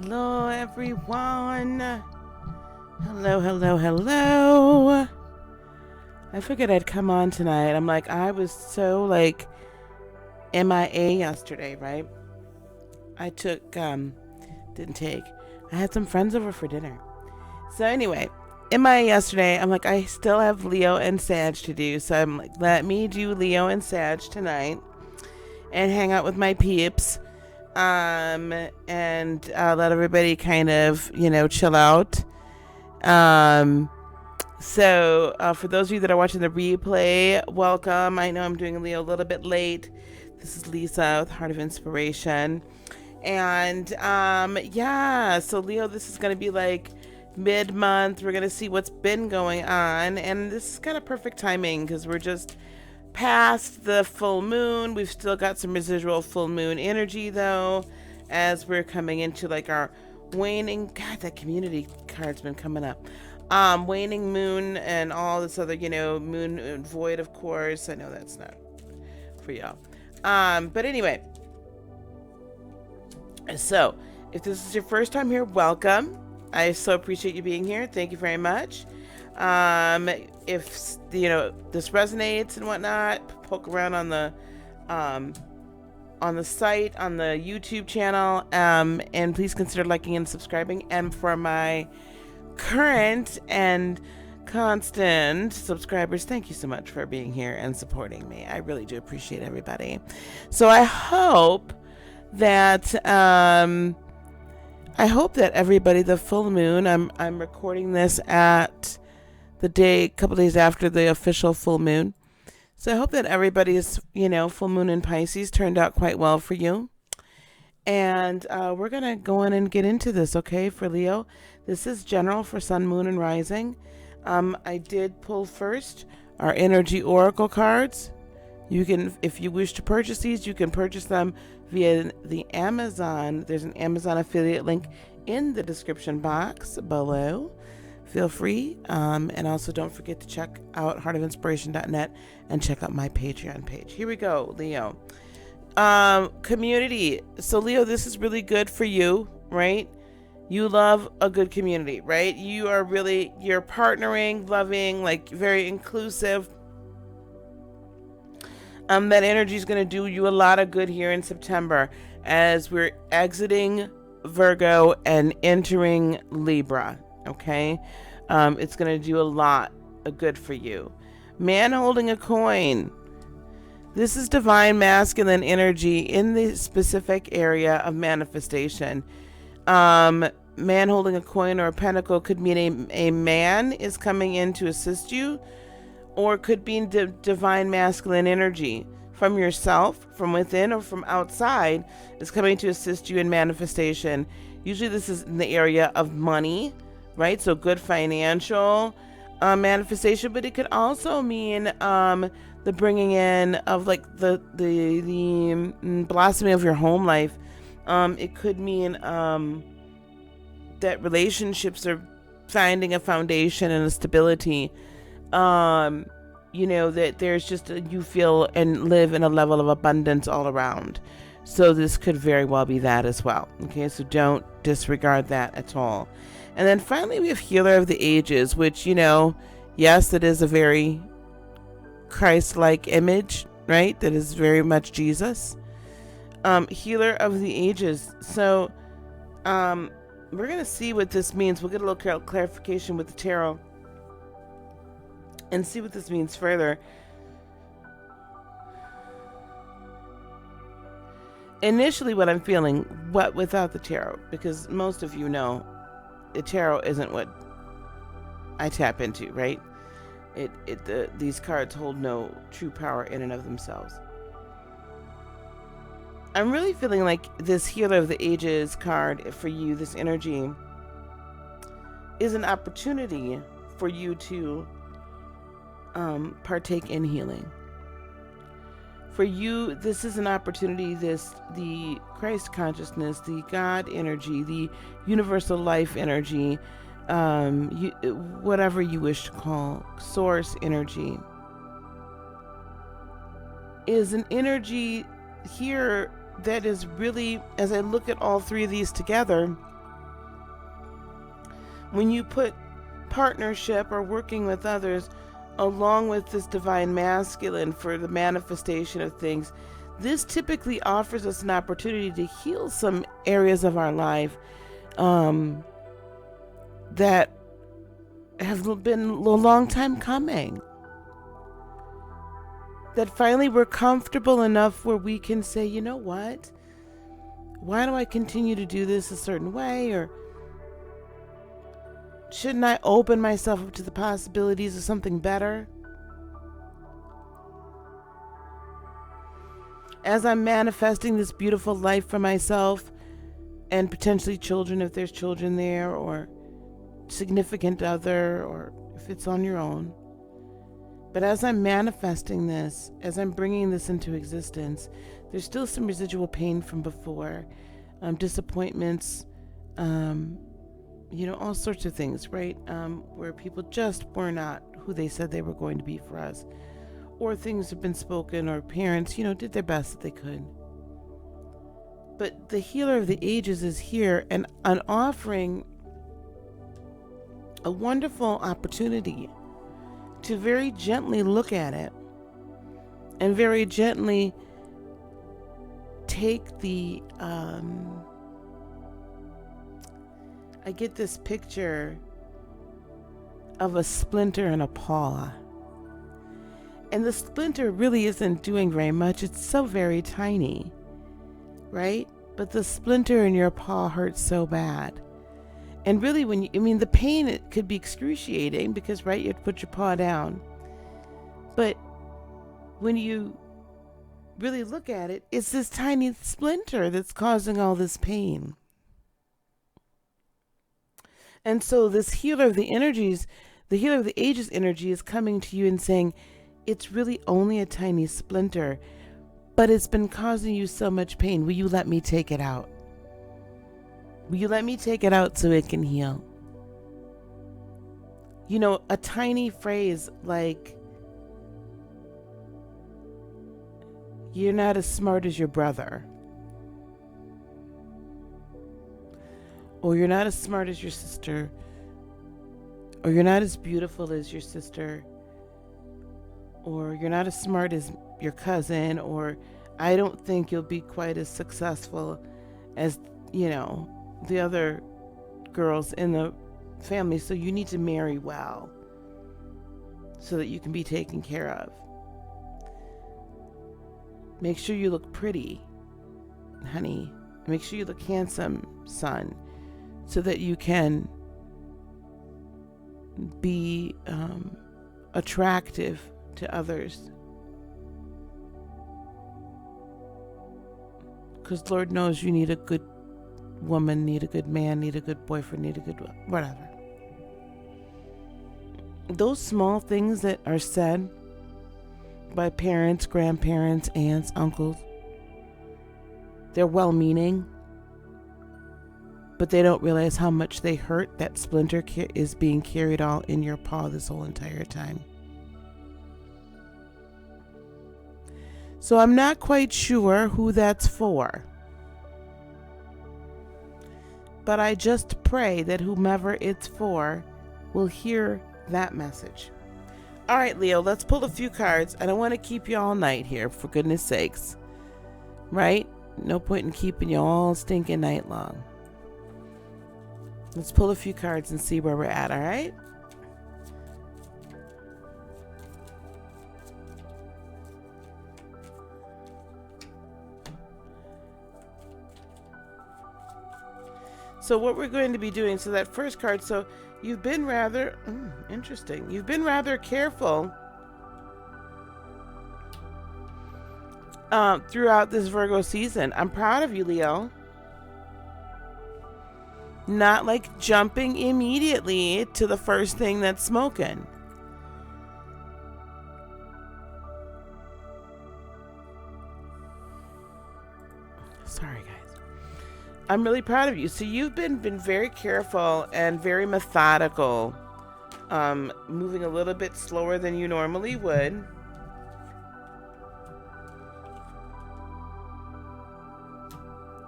Hello, everyone. Hello, hello, hello. I figured I'd come on tonight. I'm like, I was so like MIA yesterday, right? I had some friends over for dinner. So anyway, MIA yesterday, I'm like, I still have Leo and Sag to do. So I'm like, let me do Leo and Sag tonight and hang out with my peeps. And let everybody kind of, chill out. So for those of you that are watching the replay, welcome. I know I'm doing Leo a little bit late. This is Lisa with Heart of Inspiration. And yeah, so Leo, this is going to be like mid-month. We're going to see what's been going on. And this is kind of perfect timing because we're just past the full moon. We've still got some residual full moon energy though, as we're coming into like our waning, God, that community card's been coming up. Waning moon and all this other, moon void, of course. I know that's not for y'all. But anyway, so if this is your first time here, welcome. I so appreciate you being here. Thank you very much. If this resonates and whatnot, poke around on the site, on the YouTube channel, and please consider liking and subscribing. And for my current and constant subscribers, thank you so much for being here and supporting me. I really do appreciate everybody. So I hope that everybody, the full moon, I'm recording this at a couple days after the official full moon. So I hope that everybody's, full moon in Pisces turned out quite well for you. And we're going to go on and get into this, okay, for Leo. This is general for Sun, Moon, and Rising. I did pull first our Energy Oracle cards. You can, if you wish to purchase these, you can purchase them via the Amazon. There's an Amazon affiliate link in the description box below. Feel free. And also don't forget to check out heartofinspiration.net and check out my Patreon page. Here we go, Leo. Community. So Leo, this is really good for you, right? You love a good community, right? You're partnering, loving, like very inclusive. That energy is going to do you a lot of good here in September as we're exiting Virgo and entering Libra. Okay, it's going to do a lot of good for you. Man holding a coin. This is divine masculine energy in the specific area of manifestation. Man holding a coin or a pentacle could mean a man is coming in to assist you, or could be divine masculine energy from yourself, from within, or from outside is coming to assist you in manifestation. Usually this is in the area of money, right? So good financial manifestation, but it could also mean the bringing in of like the blossoming of your home life. It could mean that relationships are finding a foundation and a stability. That there's just you feel and live in a level of abundance all around. So this could very well be that as well. Okay, so don't disregard that at all. And then finally we have Healer of the Ages, which, yes, that is a very Christ-like image, right? That is very much Jesus. Healer of the Ages. So we're going to see what this means. We'll get a little clarification with the tarot and see what this means further. Initially, what I'm feeling, without the tarot, because most of you know the tarot isn't what I tap into, right? These cards hold no true power in and of themselves. I'm really feeling like this Healer of the Ages card for you, this energy, is an opportunity for you to partake in healing. For you, this is an opportunity, the Christ consciousness, the God energy, the universal life energy, whatever you wish to call, source energy, is an energy here that is really, as I look at all three of these together, When you put partnership or working with others along with this divine masculine for the manifestation of things, this typically offers us an opportunity to heal some areas of our life that have been a long time coming. That finally we're comfortable enough where we can say, you know what? Why do I continue to do this a certain way? Or shouldn't I open myself up to the possibilities of something better? As I'm manifesting this beautiful life for myself and potentially children, if there's children there, or significant other, or if it's on your own. But as I'm manifesting this, as I'm bringing this into existence, there's still some residual pain from before, disappointments, all sorts of things, right? Where people just were not who they said they were going to be for us. Or things have been spoken, or parents, did their best that they could. But the healer of the ages is here and offering a wonderful opportunity to very gently look at it and very gently take the, I get this picture of a splinter in a paw. And the splinter really isn't doing very much. It's so very tiny, right? But the splinter in your paw hurts so bad. And really the pain, it could be excruciating because, right, you have to put your paw down. But when you really look at it, it's this tiny splinter that's causing all this pain. And so this healer of the energies, the healer of the ages energy is coming to you and saying, it's really only a tiny splinter, but it's been causing you so much pain. Will you let me take it out? Will you let me take it out so it can heal? A tiny phrase like, you're not as smart as your brother. Or you're not as smart as your sister. Or you're not as beautiful as your sister. Or you're not as smart as your cousin. Or I don't think you'll be quite as successful as, the other girls in the family. So you need to marry well so that you can be taken care of. Make sure you look pretty, honey. Make sure you look handsome, son, so that you can be attractive to others. Because Lord knows you need a good woman, need a good man, need a good boyfriend, need a good whatever. Those small things that are said by parents, grandparents, aunts, uncles, they're well-meaning, but they don't realize how much they hurt. That splinter is being carried all in your paw this whole entire time. So I'm not quite sure who that's for, but I just pray that whomever it's for will hear that message. All right, Leo, let's pull a few cards. I don't want to keep you all night here, for goodness sakes. Right? No point in keeping you all stinking night long. Let's pull a few cards and see where we're at, all right? So what we're going to be doing, so that first card, so you've been rather, interesting. You've been rather careful throughout this Virgo season. I'm proud of you, Leo. Not like jumping immediately to the first thing that's smoking. Sorry, guys. I'm really proud of you. So you've been very careful and very methodical, moving a little bit slower than you normally would.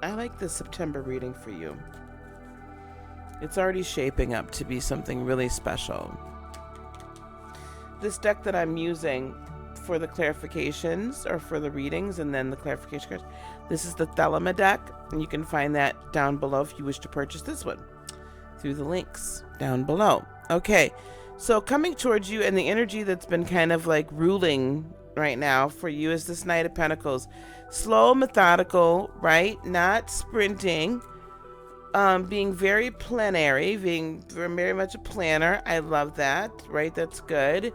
I like the September reading for you. It's already shaping up to be something really special. This deck that I'm using for the clarifications, or for the readings and then the clarification cards, this is the Thelema deck, and you can find that down below if you wish to purchase this one through the links down below. Okay, so coming towards you, and the energy that's been kind of like ruling right now for you is this Knight of Pentacles. Slow, methodical, right? Not sprinting. Being very planary, being very much a planner. I love that, right? That's good.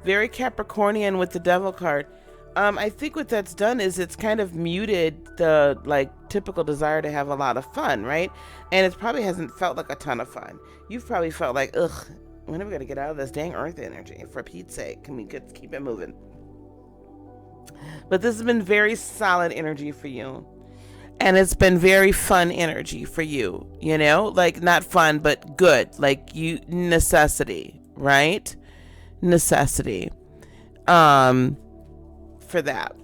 Very Capricornian with the Devil card. I think what that's done is it's kind of muted the like typical desire to have a lot of fun, right? And it probably hasn't felt like a ton of fun. You've probably felt like, ugh, when are we gonna get out of this dang earth energy? For Pete's sake, can we keep it moving? But this has been very solid energy for you. And it's been very fun energy for you, you know, like not fun, but good, like necessity, right? Necessity, for that,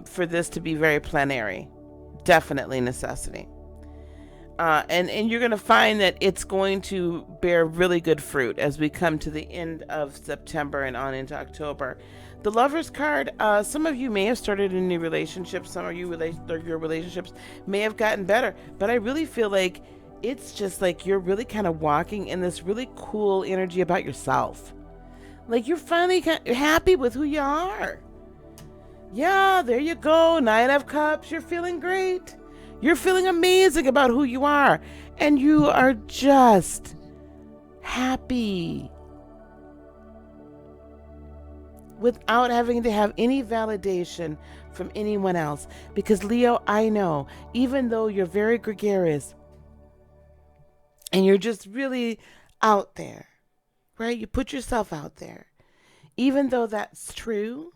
for this to be very planary, definitely necessity. And you're going to find that it's going to bear really good fruit as we come to the end of September and on into October. The Lover's card, some of you may have started a new relationship. Some of you, your relationships may have gotten better. But I really feel like it's just like you're really kind of walking in this really cool energy about yourself. Like you're finally happy with who you are. Yeah, there you go. Nine of Cups. You're feeling great. You're feeling amazing about who you are. And you are just happy. Without having to have any validation from anyone else. Because Leo, I know, even though you're very gregarious and you're just really out there, right? You put yourself out there. Even though that's true,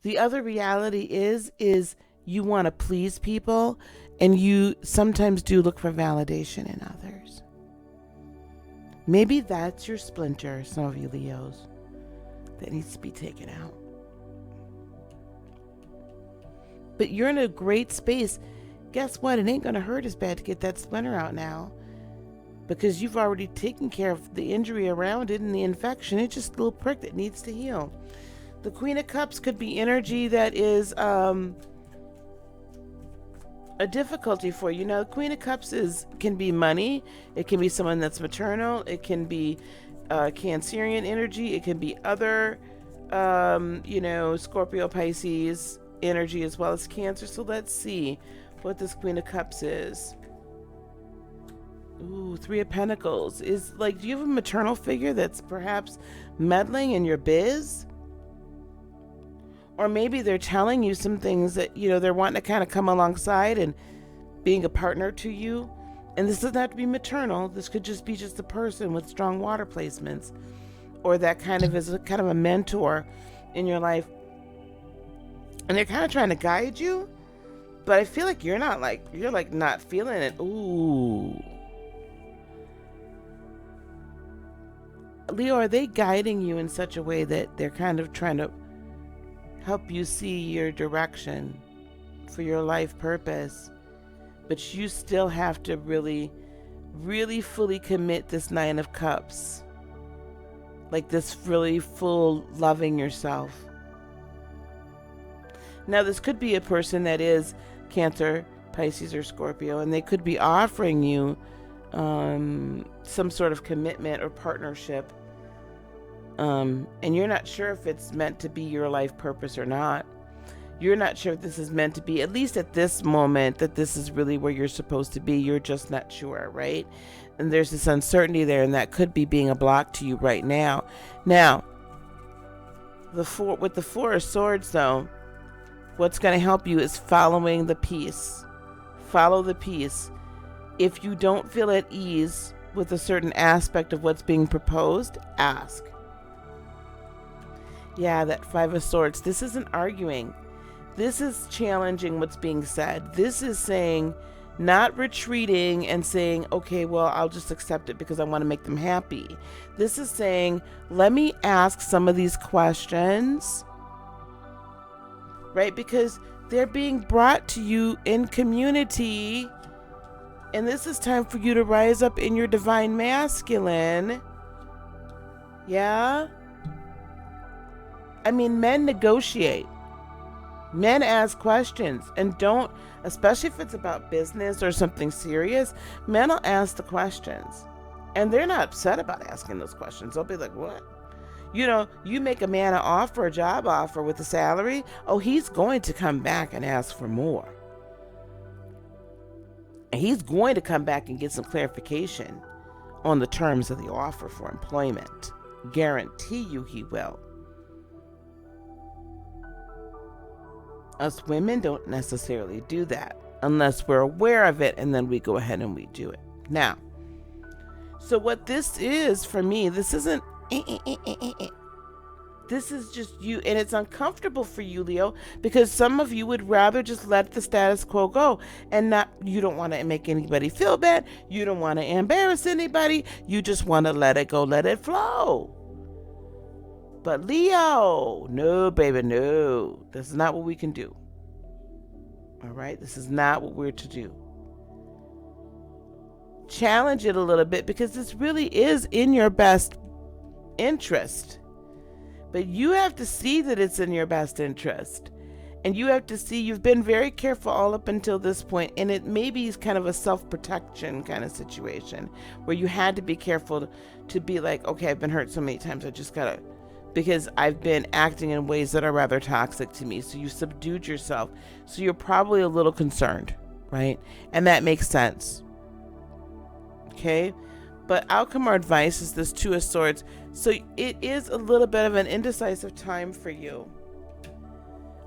the other reality is you want to please people, and you sometimes do look for validation in others. Maybe that's your splinter, some of you Leos, that needs to be taken out. But you're in a great space. Guess what? It ain't going to hurt as bad to get that splinter out now, because you've already taken care of the injury around it and the infection. It's just a little prick that needs to heal. The Queen of Cups could be energy that is a difficulty for you. Now, the Queen of Cups can be money. It can be someone that's maternal. It can be Cancerian energy. It can be other, Scorpio, Pisces energy, as well as Cancer. So let's see what this Queen of Cups is. Ooh, Three of Pentacles. Do you have a maternal figure that's perhaps meddling in your biz? Or maybe they're telling you some things that, they're wanting to kind of come alongside and being a partner to you. And this doesn't have to be maternal. This could just be a person with strong water placements, or that kind of is a kind of a mentor in your life. And they're kind of trying to guide you, but I feel like you're not feeling it. Ooh. Leo, are they guiding you in such a way that they're kind of trying to help you see your direction for your life purpose? But you still have to really, really fully commit this Nine of Cups. Like this really full loving yourself. Now, this could be a person that is Cancer, Pisces, or Scorpio, and they could be offering you some sort of commitment or partnership. And you're not sure if it's meant to be your life purpose or not. You're not sure if this is meant to be, at least at this moment, that this is really where you're supposed to be. You're just not sure, right? And there's this uncertainty there, and that could be being a block to you right now. Now, with the Four of Swords, though, what's going to help you is following the peace. Follow the peace. If you don't feel at ease with a certain aspect of what's being proposed, ask. Yeah, that Five of Swords. This isn't arguing. This is challenging what's being said. This is saying, not retreating and saying, okay, well, I'll just accept it because I want to make them happy. This is saying, let me ask some of these questions, right? Because they're being brought to you in community And this is time for you to rise up in your divine masculine. Yeah? I mean, men negotiate. Men ask questions and don't, especially if it's about business or something serious, men will ask the questions. And they're not upset about asking those questions. They'll be like, what? You know, you make a man an offer, a job offer with a salary, oh, he's going to come back and ask for more. And he's going to come back and get some clarification on the terms of the offer for employment. Guarantee you he will. Us women don't necessarily do that unless we're aware of it, and then we go ahead and we do it. Now, so what this is for me, this isn't this is just you, and it's uncomfortable for you, Leo, because some of you would rather just let the status quo go and not, you don't want to make anybody feel bad, you don't want to embarrass anybody, you just want to let it go, let it flow. But Leo, no, baby, no, this is not what we can do. All right, this is not what we're to do. Challenge it a little bit, because this really is in your best interest. But you have to see that it's in your best interest. And you have to see you've been very careful all up until this point, and it maybe is kind of a self-protection kind of situation where you had to be careful to be like, okay, I've been hurt so many times, I just gotta, because I've been acting in ways that are rather toxic to me. So you subdued yourself. So you're probably a little concerned, right? And that makes sense. Okay? But outcome or advice is this Two of Swords. So it is a little bit of an indecisive time for you.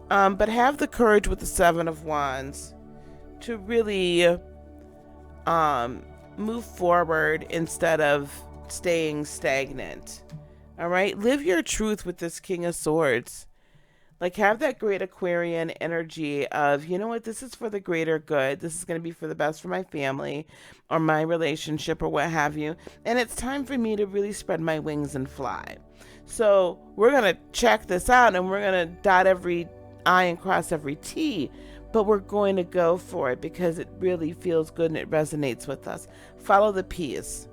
But have the courage with the Seven of Wands to really move forward instead of staying stagnant. All right? Live your truth with this King of Swords. Like, have that great Aquarian energy of, you know what, this is for the greater good. This is going to be for the best for my family or my relationship or what have you. And it's time for me to really spread my wings and fly. So we're going to check this out, and we're going to dot every I and cross every T. But we're going to go for it because it really feels good and it resonates with us. Follow the peace.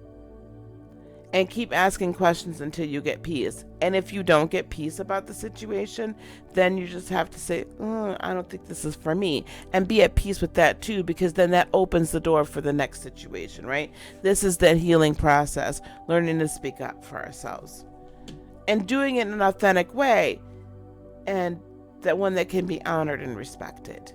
And keep asking questions until you get peace. And if you don't get peace about the situation, then you just have to say, I don't think this is for me. And be at peace with that too, because then that opens the door for the next situation, right? This is that healing process, learning to speak up for ourselves. And doing it in an authentic way. And that one that can be honored and respected.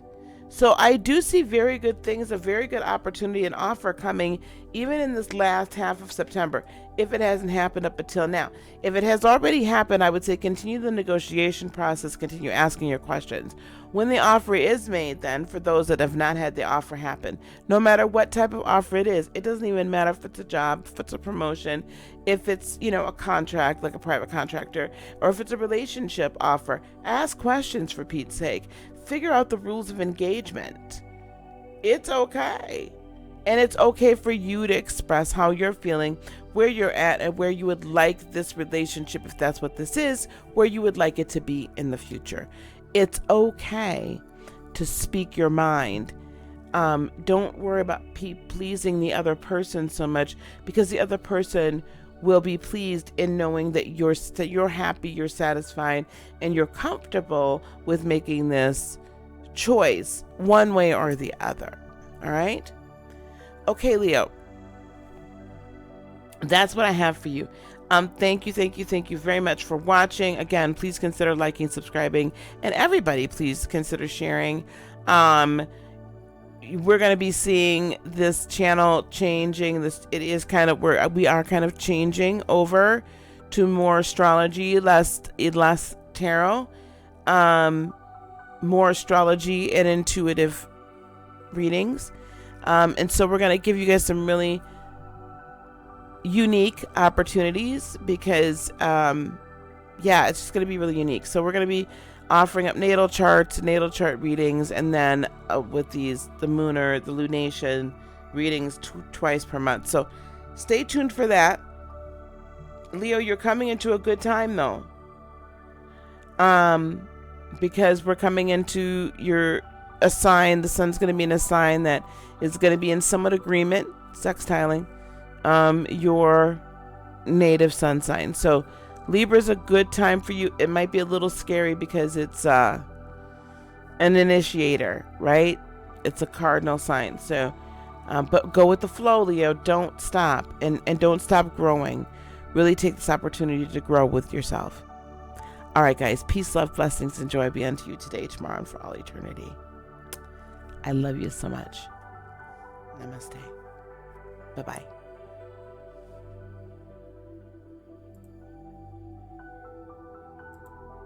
So I do see very good things, a very good opportunity and offer coming even in this last half of September, if it hasn't happened up until now. If it has already happened, I would say continue the negotiation process, continue asking your questions. When the offer is made, then, for those that have not had the offer happen, no matter what type of offer it is, it doesn't even matter if it's a job, if it's a promotion, if it's, a contract, like a private contractor, or if it's a relationship offer, ask questions for Pete's sake. Figure out the rules of engagement. It's okay. And it's okay for you to express how you're feeling, where you're at, and where you would like this relationship, if that's what this is, where you would like it to be in the future. It's okay to speak your mind. Don't worry about pleasing the other person so much, because the other person will be pleased in knowing that you're happy, you're satisfied, and you're comfortable with making this choice one way or the other. All right? Okay, Leo. That's what I have for you. Thank you very much for watching. Again, please consider liking, subscribing, and everybody, please consider sharing. We're going to be seeing this channel changing. We are kind of changing over to more astrology, less tarot, more astrology and intuitive readings. And so we're going to give you guys some really unique opportunities because, it's just going to be really unique. So we're going to be offering up natal chart readings, and then with the Mooner, the Lunation readings twice per month. So stay tuned for that. Leo, you're coming into a good time though. Because we're coming into a sign, the sun's going to be in a sign that is going to be in somewhat agreement, sextiling, your native sun sign. So Libra's a good time for you. It might be a little scary because it's an initiator, right? It's a cardinal sign. So, but go with the flow, Leo. Don't stop, and don't stop growing. Really take this opportunity to grow with yourself. All right, guys. Peace, love, blessings, and joy be unto you today, tomorrow, and for all eternity. I love you so much. Namaste. Bye-bye.